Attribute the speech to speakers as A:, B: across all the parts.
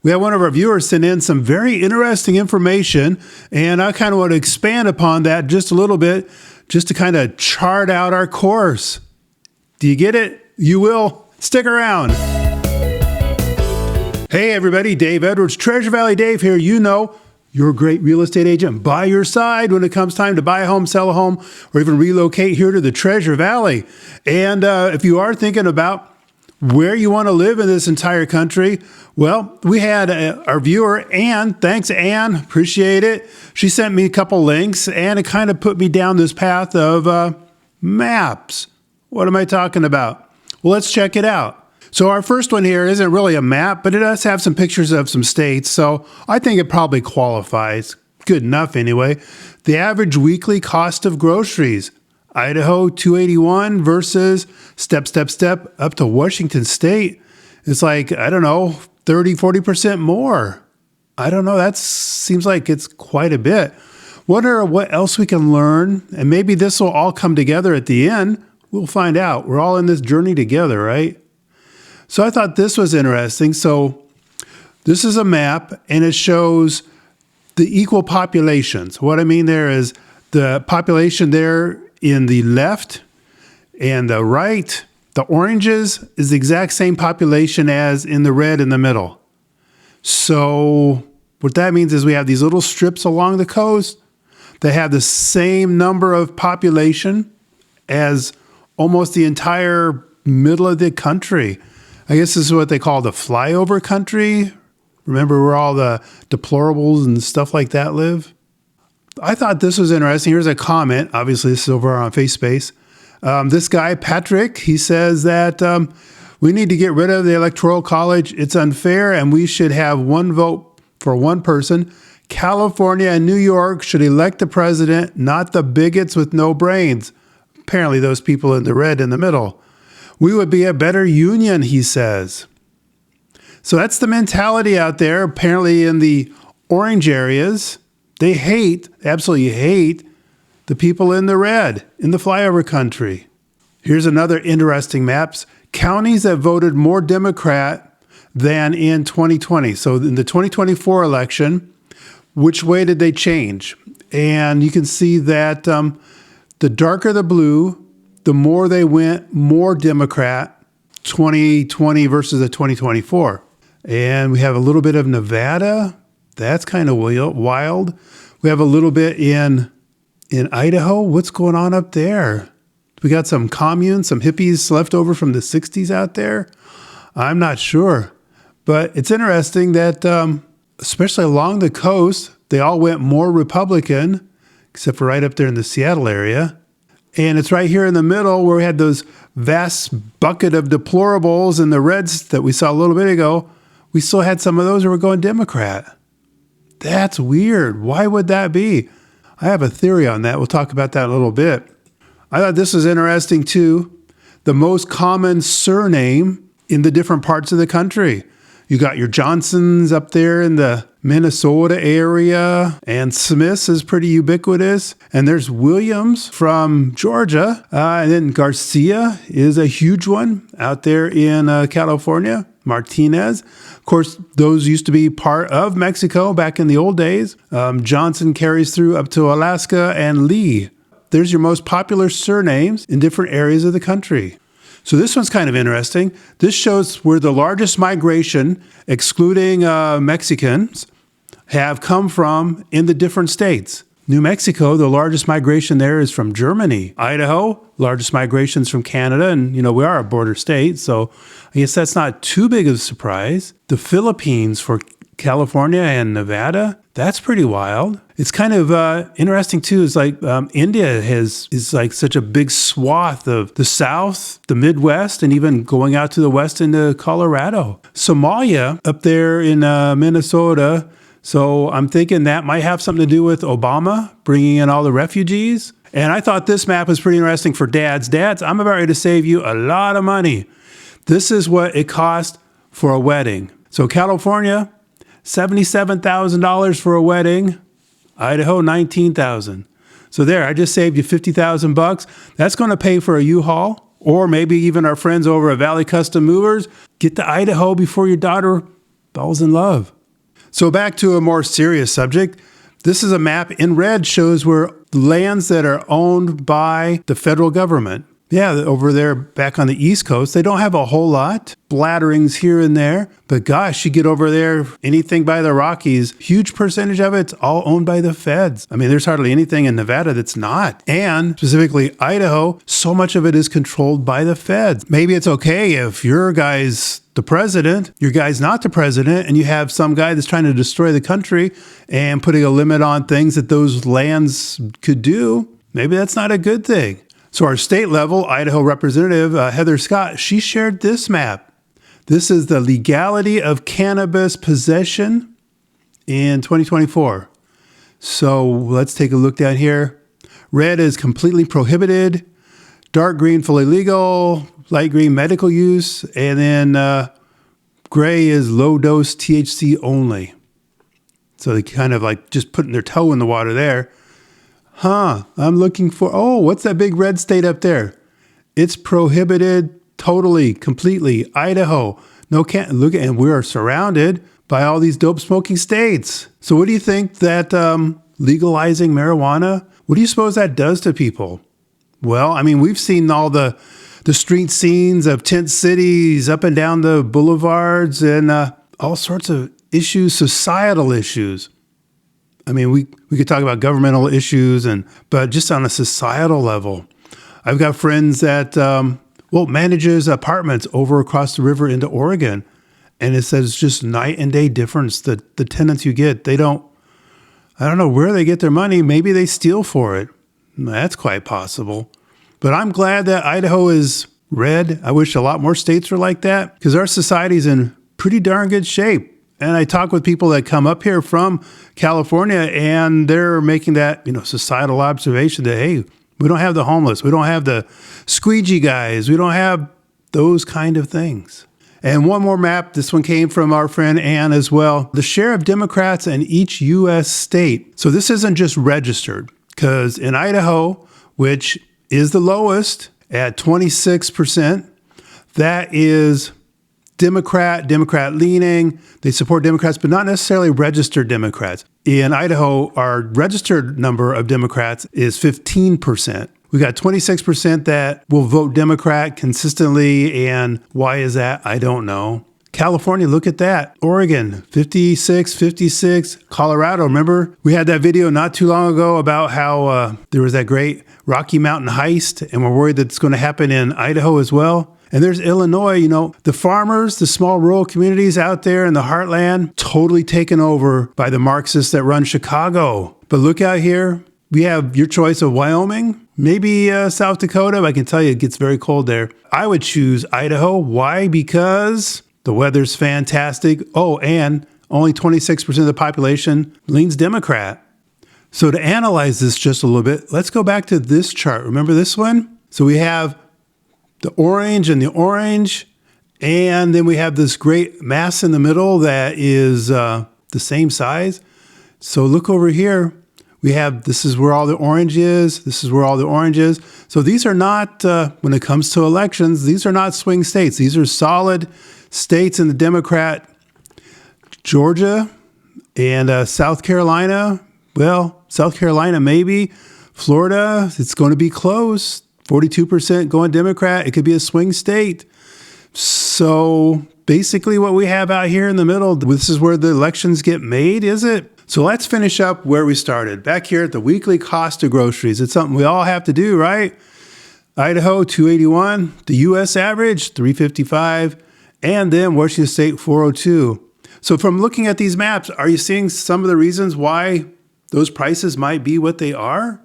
A: We had one of our viewers send in some very interesting information, and I kind of want to expand upon that just a little bit, just to kind of chart out our course. Do you get it? You will. Stick around. Hey everybody, Dave Edwards, Treasure Valley Dave here. You know, your great real estate agent by your side when it comes time to buy a home, sell a home, or even relocate here to the Treasure Valley. And if you are thinking about where you want to live in this entire country, well, we had our viewer, Ann. Thanks, Ann. Appreciate it. She sent me a couple links, and it kind of put me down this path of maps. What am I talking about? Well, let's check it out. So our first one here isn't really a map, but it does have some pictures of some states, so I think it probably qualifies. Good enough anyway. The average weekly cost of groceries. Idaho, $281 versus step up to Washington State. It's like, I don't know, 30-40% more. I don't know. That seems like it's quite a bit. Wonder what else we can learn, and maybe this will all come together at the end. We'll find out. We're all in this journey together, right? So I thought this was interesting. So this is a map, and it shows the equal populations. What I mean there is the population there in the left and the right, the oranges is the exact same population as in the red in the middle. So what that means is we have these little strips along the coast that have the same number of population as almost the entire middle of the country. I guess this is what they call the flyover country. Remember where all the deplorables and stuff like that live? I thought this was interesting. Here's a comment. Obviously, this is over on FaceSpace. This guy, Patrick, he says that we need to get rid of the Electoral College. It's unfair, and we should have one vote for one person. California and New York should elect the president, not the bigots with no brains. Apparently, those people in the red in the middle. We would be a better union, he says. So that's the mentality out there. Apparently in the orange areas, they absolutely hate the people in the red, in the flyover country. Here's another interesting maps. Counties that voted more Democrat than in 2020. So in the 2024 election, which way did they change? And you can see that the darker the blue, the more they went more Democrat, 2020 versus the 2024. And we have a little bit of Nevada. That's kind of wild. We have a little bit in Idaho. What's going on up there? We got some communes, some hippies left over from the 60s out there. I'm not sure. But it's interesting that, especially along the coast, they all went more Republican, except for right up there in the Seattle area. And it's right here in the middle where we had those vast bucket of deplorables and the reds that we saw a little bit ago. We still had some of those that were going Democrat. That's weird. Why would that be? I have a theory on that. We'll talk about that in a little bit. I thought this was interesting too. The most common surname in the different parts of the country. You got your Johnsons up there in the Minnesota area, and Smiths is pretty ubiquitous. And there's Williams from Georgia. And then Garcia is a huge one out there in California. Martinez. Of course, those used to be part of Mexico back in the old days. Johnson carries through up to Alaska, and Lee. There's your most popular surnames in different areas of the country. So this one's kind of interesting. This shows where the largest migration, excluding Mexicans, have come from in the different states. New Mexico, the largest migration there is from Germany. Idaho, largest migrations from Canada. And, we are a border state, so I guess that's not too big of a surprise. The Philippines for California and Nevada, that's pretty wild. It's kind of interesting too. It's like India is like such a big swath of the South, the Midwest, and even going out to the West into Colorado. Somalia up there in Minnesota. So I'm thinking that might have something to do with Obama bringing in all the refugees. And I thought this map was pretty interesting for dads. Dads, I'm about ready to save you a lot of money. This is what it cost for a wedding. So California, $77,000 for a wedding. Idaho, $19,000. So there, I just saved you $50,000. That's going to pay for a U-Haul, or maybe even our friends over at Valley Custom Movers. Get to Idaho before your daughter falls in love. So back to a more serious subject. This is a map in red, shows where lands that are owned by the federal government. Yeah, over there back on the East Coast, they don't have a whole lot. Splatterings here and there. But gosh, you get over there, anything by the Rockies, huge percentage of it's all owned by the feds. I mean, there's hardly anything in Nevada that's not. And specifically Idaho, so much of it is controlled by the feds. Maybe it's okay if your guy's the president, your guy's not the president, and you have some guy that's trying to destroy the country and putting a limit on things that those lands could do. Maybe that's not a good thing. So our state level Idaho representative, Heather Scott, she shared this map. This is the legality of cannabis possession in 2024. So let's take a look down here. Red is completely prohibited. Dark green, fully legal. Light green, medical use. And then gray is low dose THC only. So they kind of like just putting their toe in the water there. I'm looking for, what's that big red state up there? It's prohibited totally, completely. Idaho. Look at, and we are surrounded by all these dope smoking states. So what do you think that legalizing marijuana, what do you suppose that does to people? Well, I mean, we've seen all the street scenes of tent cities up and down the boulevards and all sorts of issues, societal issues. I mean, we could talk about governmental issues, but just on a societal level. I've got friends that, manages apartments over across the river into Oregon. And it says just night and day difference. The tenants you get, I don't know where they get their money. Maybe they steal for it. That's quite possible. But I'm glad that Idaho is red. I wish a lot more states were like that because our society's in pretty darn good shape. And I talk with people that come up here from California and they're making that, societal observation that, hey, we don't have the homeless. We don't have the squeegee guys. We don't have those kind of things. And one more map. This one came from our friend Ann as well. The share of Democrats in each U.S. state. So this isn't just registered because in Idaho, which is the lowest at 26%, that is Democrat leaning. They support Democrats, but not necessarily registered Democrats. In Idaho, our registered number of Democrats is 15%. We got 26% that will vote Democrat consistently. And why is that? I don't know. California, look at that. Oregon, 56. Colorado, remember? We had that video not too long ago about how there was that great Rocky Mountain heist, and we're worried that it's going to happen in Idaho as well. And there's Illinois, the farmers, the small rural communities out there in the heartland, totally taken over by the Marxists that run Chicago. But look out here. We have your choice of Wyoming, maybe South Dakota. I can tell you it gets very cold there. I would choose Idaho. Why? Because the weather's fantastic. Oh, and only 26% of the population leans Democrat. So to analyze this just a little bit, let's go back to this chart. Remember this one? So we have the orange, and then we have this great mass in the middle that is the same size. So look over here. We have, this is where all the orange is. This is where all the orange is. So these are not, when it comes to elections, these are not swing states. These are solid states in the Democrat. Georgia and South Carolina. Well, South Carolina maybe. Florida, it's going to be close. 42% going Democrat. It could be a swing state. So basically what we have out here in the middle, this is where the elections get made, is it? So let's finish up where we started. Back here at the weekly cost of groceries. It's something we all have to do, right? Idaho, $281. The U.S. average, $355. And then Washington State, $402. So from looking at these maps, are you seeing some of the reasons why those prices might be what they are?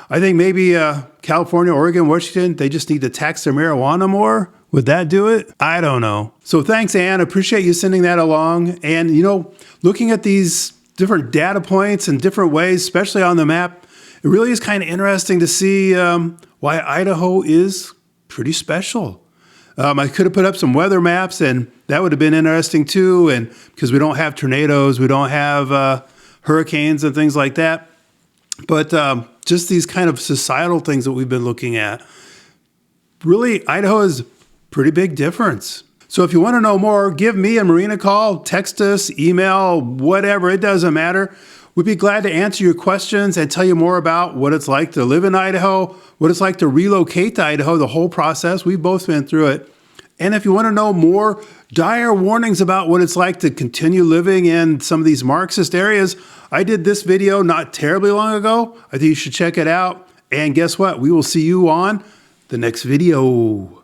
A: I think maybe California, Oregon, Washington, they just need to tax their marijuana more. Would that do it? I don't know. So thanks, Ann. Appreciate you sending that along. And, looking at these different data points in different ways, especially on the map, it really is kind of interesting to see why Idaho is pretty special. I could have put up some weather maps, and that would have been interesting too. And because we don't have tornadoes, we don't have hurricanes and things like that. But just these kind of societal things that we've been looking at. Really, Idaho is a pretty big difference. So if you want to know more, give me and Marina a call, text us, email, whatever, it doesn't matter. We'd be glad to answer your questions and tell you more about what it's like to live in Idaho, what it's like to relocate to Idaho, the whole process. We've both been through it. And if you want to know more dire warnings about what it's like to continue living in some of these Marxist areas, I did this video not terribly long ago. I think you should check it out. And guess what? We will see you on the next video.